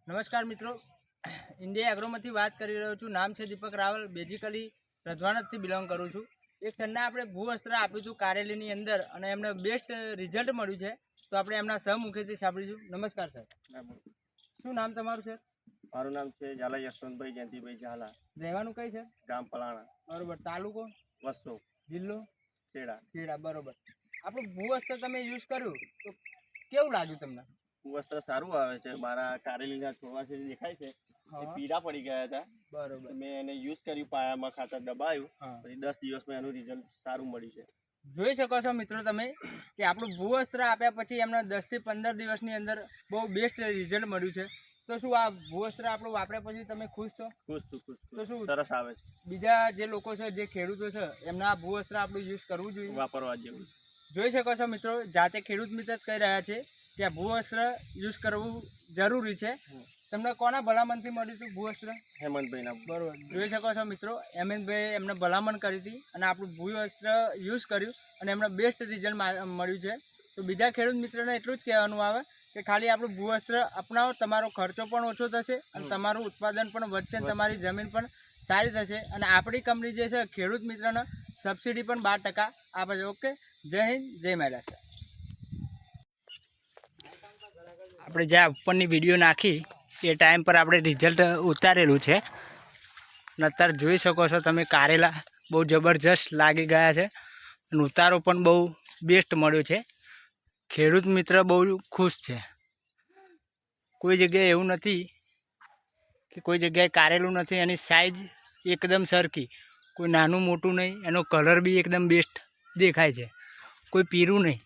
નમસ્કાર મિત્રો, ઇન્ડિયા એગ્રોમાંથી વાત કરી રહ્યો છું. નામ છે દીપક રાવલ. બેઝિકલી રજવાડથી બિલોંગ કરું છું. એક ઠંડા આપણે ભૂવસ્ત્ર આપ્યું હતું કારેલીની અંદર અને એમને બેસ્ટ રિઝલ્ટ મળ્યું છે. તો આપણે એમના સહમુખેથી સાંભળીશું. નમસ્કાર સર, શું નામ તમારું સર? મારું નામ છે ઝાલા યશવંતભાઈ જયંતિભાઈ ઝાલા. રહેવાનું કઈ છે? ગામ પલાણા. બરોબર. તાલુકો? વસ્તો. જિલ્લો? ખેડા. ખેડા. બરોબર. આપણું ભૂવસ્ત્ર તમે યુઝ કર્યું તો કેવું લાગ્યું તમને? વસ્ત્ર સારું આવે છે. મારા કારેલીના છોડવા છે દેખાય છે એ પીળા પડી ગયા હતા. બરોબર. મેં એને યુઝ કર્યું, પાયામાં ખાતર દબાયું, પછી 10 દિવસમાં એનું રિઝલ્ટ સારું મળ્યું છે. જોઈ શકો છો મિત્રો તમે કે આપણું ભૂવસ્ત્ર આપ્યા પછી એમને 10 થી 15 દિવસની અંદર બહુ બેસ્ટ રિઝલ્ટ મળ્યું છે. તો શું આ ભૂવસ્ત્ર આપણું વાપર્યા પછી તમે ખુશ છો? ખુશ છું, ખુશ. તો શું સરસ આવે છે. બીજા જે લોકો છે, જે ખેડૂતો છે, એમને આ ભૂવસ્ત્ર આપણું યુઝ કરવું જોઈએ, વાપરવા જેવું છે. જોઈ શકો છો મિત્રો, જાતે ખેડૂત મિત્ર જ કહી રહ્યા છે કે આ ભૂવસ્ત્ર યુઝ કરવું જરૂરી છે. તમને કોના ભલામણથી મળ્યું હતું ભૂવસ્ત્ર? હેમંતભાઈના. બરોબર. જોઈ શકો છો મિત્રો, હેમંતભાઈ એમને ભલામણ કરી હતી અને આપણું ભૂવસ્ત્ર યુઝ કર્યું અને એમને બેસ્ટ રિઝલ્ટ મળ્યું છે. તો બીજા ખેડૂત મિત્રોને એટલું જ કહેવાનું આવે કે ખાલી આપણું ભૂવસ્ત્ર અપનાવો, તમારો ખર્ચો પણ ઓછો થશે અને તમારું ઉત્પાદન પણ વધશે, તમારી જમીન પણ સારી થશે. અને આપણી કંપની જે છે ખેડૂત મિત્રને સબસિડી પણ 12% આપે છે. ઓકે, જય હિન્દ, જય મહારાષ્ટ્ર. આપણે જ્યાં ઉપરની વિડીયો નાખી એ ટાઈમ પર આપણે રિઝલ્ટ ઉતારેલું છે અને અત્યારે જોઈ શકો છો તમે, કારેલા બહુ જબરજસ્ત લાગી ગયા છે અને ઉતારો પણ બહુ બેસ્ટ મળ્યો છે. ખેડૂત મિત્ર બહુ ખુશ છે. કોઈ જગ્યાએ એવું નથી કે કોઈ જગ્યાએ કારેલું નથી. એની સાઇઝ એકદમ સરખી, કોઈ નાનું મોટું નહીં. એનો કલર બી એકદમ બેસ્ટ દેખાય છે, કોઈ પીરું નહીં.